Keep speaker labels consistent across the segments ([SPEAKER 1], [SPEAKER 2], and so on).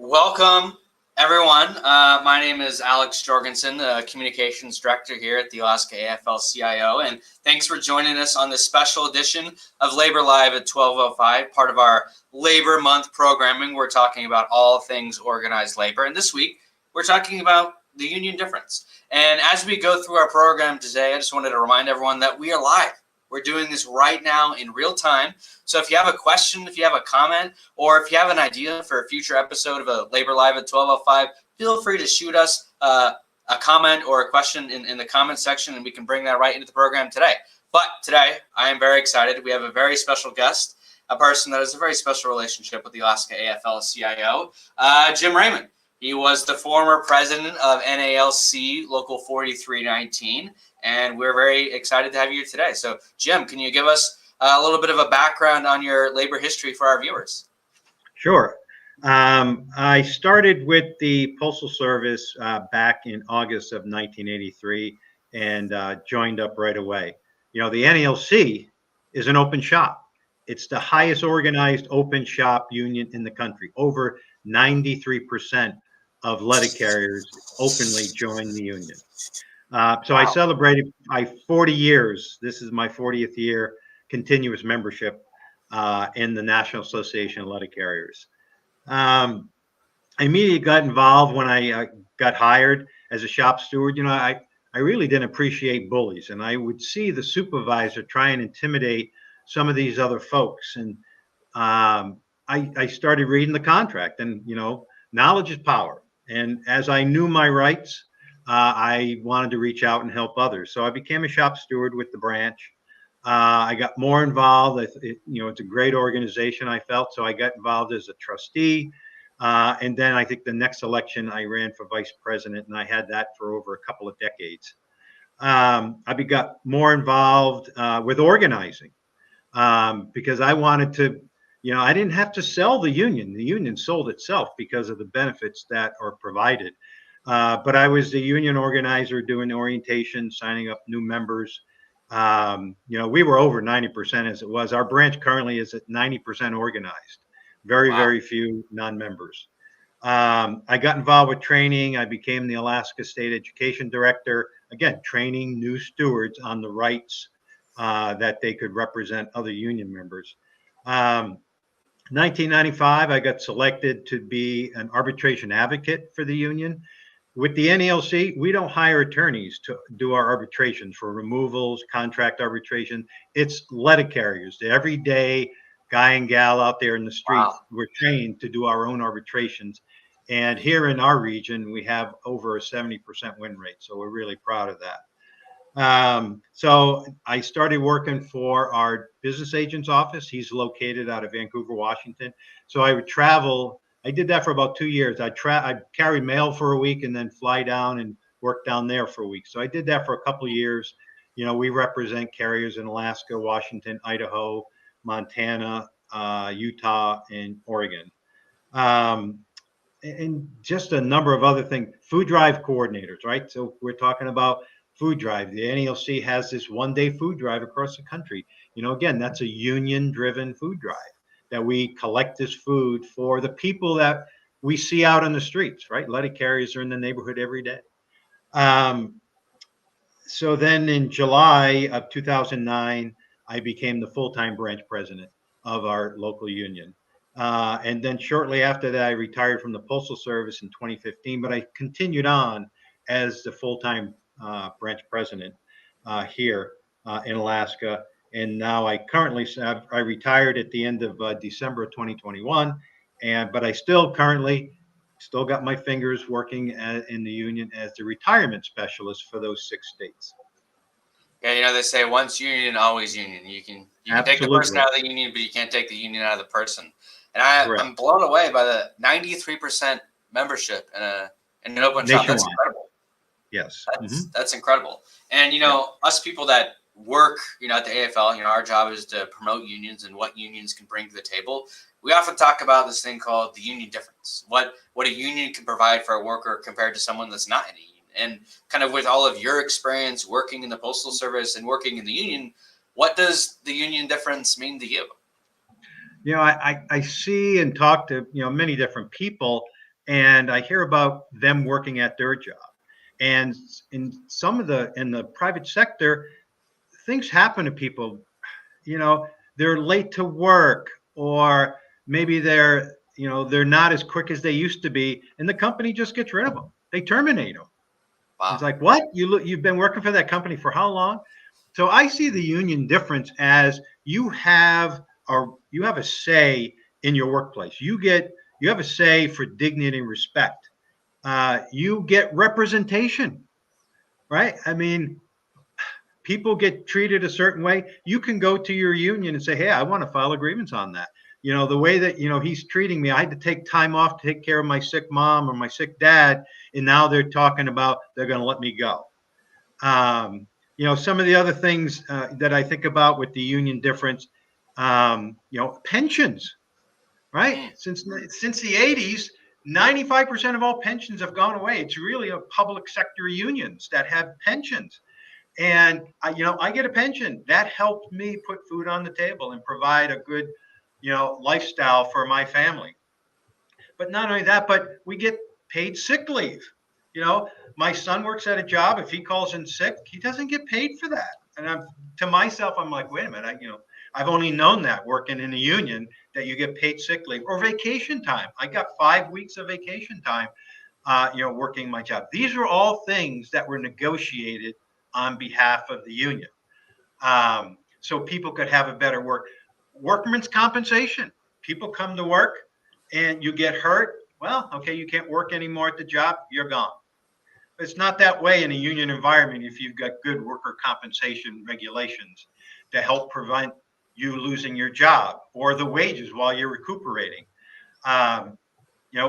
[SPEAKER 1] Welcome, everyone. My name is Alex Jorgensen, the Communications Director here at the Alaska AFL-CIO, and thanks for joining us on this special edition of Labor Live at 12:05, part of our Labor Month programming. We're talking about all things organized labor, and this week we're talking about the union difference. And as we go through our program today, I just wanted to remind everyone that we are live. We're doing this right now in real time. So if you have a question, if you have a comment, or if you have an idea for a future episode of a Labor Live at 12:05, feel free to shoot us a comment or a question in the comment section, and we can bring that right into the program today. But today, I am very excited. We have a very special guest, a person that has a very special relationship with the Alaska AFL-CIO, Jim Raymond. He was the former president of NALC Local 4319, and we're very excited to have you here today. So, Jim, can you give us a little bit of a background on your labor history for our viewers?
[SPEAKER 2] Sure. I started with the Postal Service back in August of 1983 and joined up right away. You know, the NALC is an open shop. It's the highest organized open shop union in the country. Over 93% of letter carriers openly join the union. So wow. I celebrated my 40 years. This is my 40th year continuous membership in the National Association of Letter Carriers. I immediately got involved when I got hired as a shop steward. You know, I really didn't appreciate bullies, and I would see the supervisor try and intimidate some of these other folks. And I started reading the contract, and, you know, knowledge is power. And as I knew my rights, I wanted to reach out and help others. So I became a shop steward with the branch. I got more involved. You know, it's a great organization, I felt. So I got involved as a trustee. And then I think the next election I ran for vice president, and I had that for over a couple of decades. I got more involved with organizing because I wanted to, you know, I didn't have to sell the union. The union sold itself because of the benefits that are provided. But I was the union organizer doing orientation, signing up new members. You know, we were over 90% as it was. Our branch currently is at 90% organized. Very, wow. Very few non-members. I got involved with training. I became the Alaska State Education Director. Again, training new stewards on the rights that they could represent other union members. 1995, I got selected to be an arbitration advocate for the union. With the NALC, we don't hire attorneys to do our arbitrations for removals, contract arbitration. It's letter carriers, the everyday guy and gal out there in the street. Wow. We're trained to do our own arbitrations. And here in our region, we have over a 70% win rate. So we're really proud of that. So I started working for our business agent's office. He's located out of Vancouver, Washington. So I would travel. I did that for about 2 years. I'd carry mail for a week and then fly down and work down there for a week. So I did that for a couple of years. You know, we represent carriers in Alaska, Washington, Idaho, Montana, Utah, and Oregon. And just a number of other things. Food drive coordinators, right? So we're talking about food drive. The NALC has this one-day food drive across the country. You know, again, that's a union-driven food drive that we collect this food for the people that we see out on the streets, right? Letter carriers are in the neighborhood every day. So then in July of 2009, I became the full-time branch president of our local union. And then shortly after that, I retired from the Postal Service in 2015, but I continued on as the full-time branch president here in Alaska. And now I currently, I retired at the end of December of 2021, but I still got my fingers working in the union as the retirement specialist for those 6 states.
[SPEAKER 1] Yeah, you know, they say once union, always union. You can take the person out of the union, but you can't take the union out of the person. And I'm blown away by the 93% membership in an open shop. That's incredible.
[SPEAKER 2] Yes.
[SPEAKER 1] That's incredible. And, you know, us people that work, you know, at the AFL, you know, our job is to promote unions and what unions can bring to the table. We often talk about this thing called the union difference, what a union can provide for a worker compared to someone that's not in a union. And kind of with all of your experience working in the Postal Service and working in the union, what does the union difference mean to you?
[SPEAKER 2] You know, I see and talk to, you know, many different people, and I hear about them working at their job. And in the private sector, things happen to people. You know, they're late to work, or maybe they're not as quick as they used to be, and the company just gets rid of them. They terminate them. It's
[SPEAKER 1] Wow.
[SPEAKER 2] like, what? You've been working for that company for how long? So I see the union difference as you have a say in your workplace. You have a say for dignity and respect. You get representation, right? I mean, people get treated a certain way. You can go to your union and say, hey, I want to file a grievance on that. The way that, he's treating me, I had to take time off to take care of my sick mom or my sick dad. And now they're talking about they're going to let me go. Some of the other things that I think about with the union difference, pensions, right? Since the 80s, 95% of all pensions have gone away. It's really a public sector unions that have pensions. And I get a pension that helped me put food on the table and provide a good, lifestyle for my family. But not only that, but we get paid sick leave. My son works at a job. If he calls in sick, he doesn't get paid for that. And to myself, I'm like, wait a minute, I've only known that working in a union that you get paid sick leave or vacation time. I got 5 weeks of vacation time, working my job. These are all things that were negotiated on behalf of the union, so people could have a better workman's compensation. People come to work and you get hurt. Well, okay, you can't work anymore at the job. You're gone. It's not that way in a union environment if you've got good worker compensation regulations to help prevent you losing your job or the wages while you're recuperating.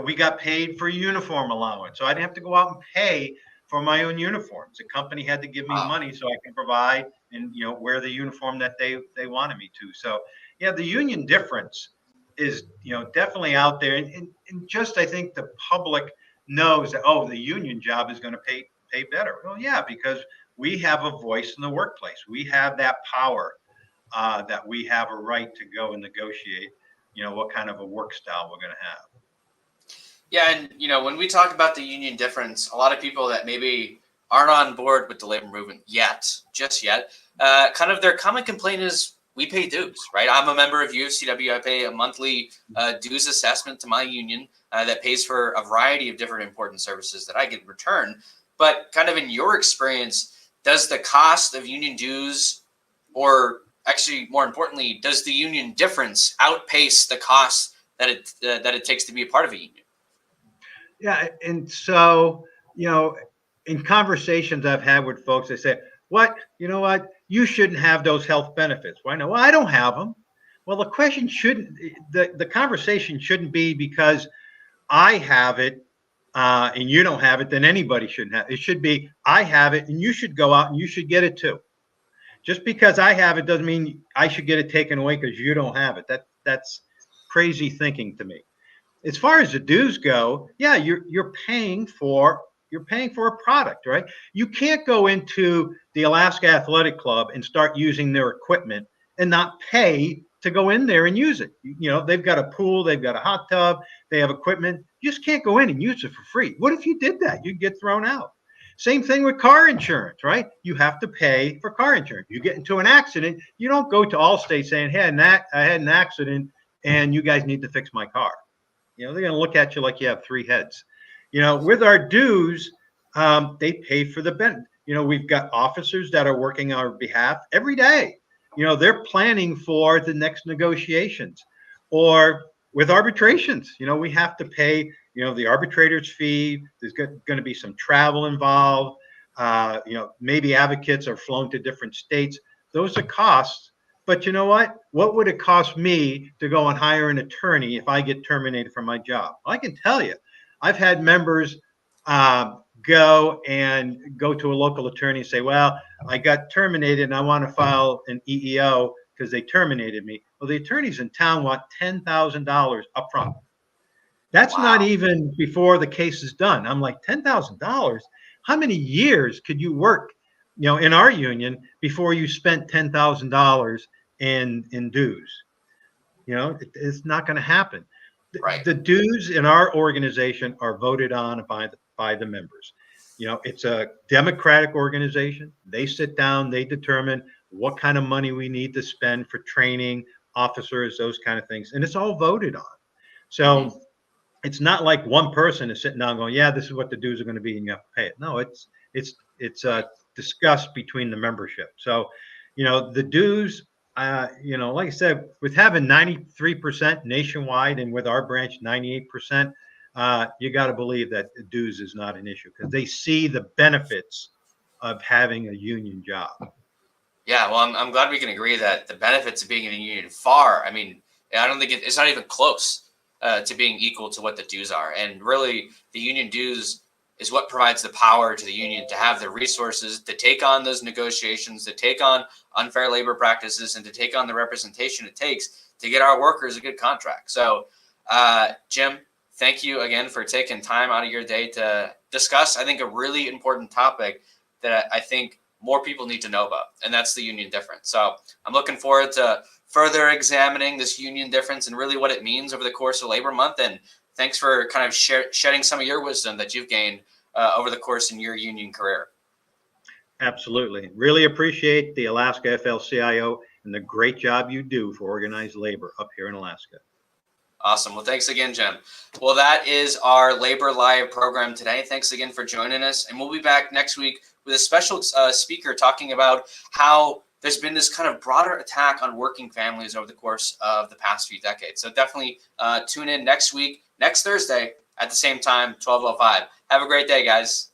[SPEAKER 2] We got paid for uniform allowance, so I didn't have to go out and pay for my own uniforms. The company had to give me money so I can provide and wear the uniform that they wanted me to. So yeah, the union difference is definitely out there, and just I think the public knows that the union job is going to pay better. Well, yeah, because we have a voice in the workplace. We have that power, that we have a right to go and negotiate. What kind of a work style we're going to have.
[SPEAKER 1] Yeah, and when we talk about the union difference, a lot of people that maybe aren't on board with the labor movement just yet, kind of their common complaint is we pay dues, right? I'm a member of UFCW. I pay a monthly dues assessment to my union that pays for a variety of different important services that I get in return. But kind of in your experience, does the cost of union dues, or actually more importantly, does the union difference outpace the cost that it takes to be a part of a union?
[SPEAKER 2] Yeah, and so in conversations I've had with folks, they say, "What? You know what? You shouldn't have those health benefits." Why? No, well, I don't have them. Well, the conversation shouldn't be because I have it and you don't have it, then anybody shouldn't have it. It should be I have it and you should go out and you should get it too. Just because I have it doesn't mean I should get it taken away because you don't have it. That's crazy thinking to me. As far as the dues go, yeah, you're paying for a product, right? You can't go into the Alaska Athletic Club and start using their equipment and not pay to go in there and use it. They've got a pool, they've got a hot tub, they have equipment. You just can't go in and use it for free. What if you did that? You'd get thrown out. Same thing with car insurance, right? You have to pay for car insurance. You get into an accident, you don't go to Allstate saying, hey, I had an accident and you guys need to fix my car. They're going to look at you like you have 3 heads. With our dues, they pay for the benefit. We've got officers that are working on our behalf every day. They're planning for the next negotiations. Or with arbitrations, we have to pay, the arbitrator's fee. There's going to be some travel involved. Maybe advocates are flown to different states. Those are costs. But you know what? What would it cost me to go and hire an attorney if I get terminated from my job? Well, I can tell you, I've had members go to a local attorney and say, well, I got terminated and I want to file an EEO because they terminated me. Well, the attorneys in town want $10,000 up front. That's not even before the case is done. I'm like, $10,000? How many years could you work, in our union before you spent $10,000 in dues? It's not going to happen.
[SPEAKER 1] Right.
[SPEAKER 2] The dues in our organization are voted on by the members. It's a democratic organization. They sit down, they determine what kind of money we need to spend for training officers, those kind of things, and it's all voted on. So it's not like one person is sitting down going, "Yeah, this is what the dues are going to be, and you have to pay it." No, it's discussed between the membership. So, the dues. Like I said, with having 93% nationwide and with our branch 98%, you got to believe that dues is not an issue because they see the benefits of having a union job.
[SPEAKER 1] Yeah, well, I'm glad we can agree that the benefits of being in a union I mean, I don't think it's not even close to being equal to what the dues are. And really, the union dues is what provides the power to the union to have the resources to take on those negotiations, to take on unfair labor practices, and to take on the representation it takes to get our workers a good contract. So, Jim, thank you again for taking time out of your day to discuss, I think, a really important topic that I think more people need to know about, and that's the union difference. So I'm looking forward to further examining this union difference and really what it means over the course of Labor Month. And thanks for kind of shedding some of your wisdom that you've gained over the course in your union career.
[SPEAKER 2] Absolutely. Really appreciate the Alaska AFL-CIO and the great job you do for organized labor up here in Alaska.
[SPEAKER 1] Awesome. Well, thanks again, Jim. Well, that is our Labor Live program today. Thanks again for joining us. And we'll be back next week with a special speaker talking about how there's been this kind of broader attack on working families over the course of the past few decades. So definitely tune in next week, next Thursday at the same time, 12:05. Have a great day, guys.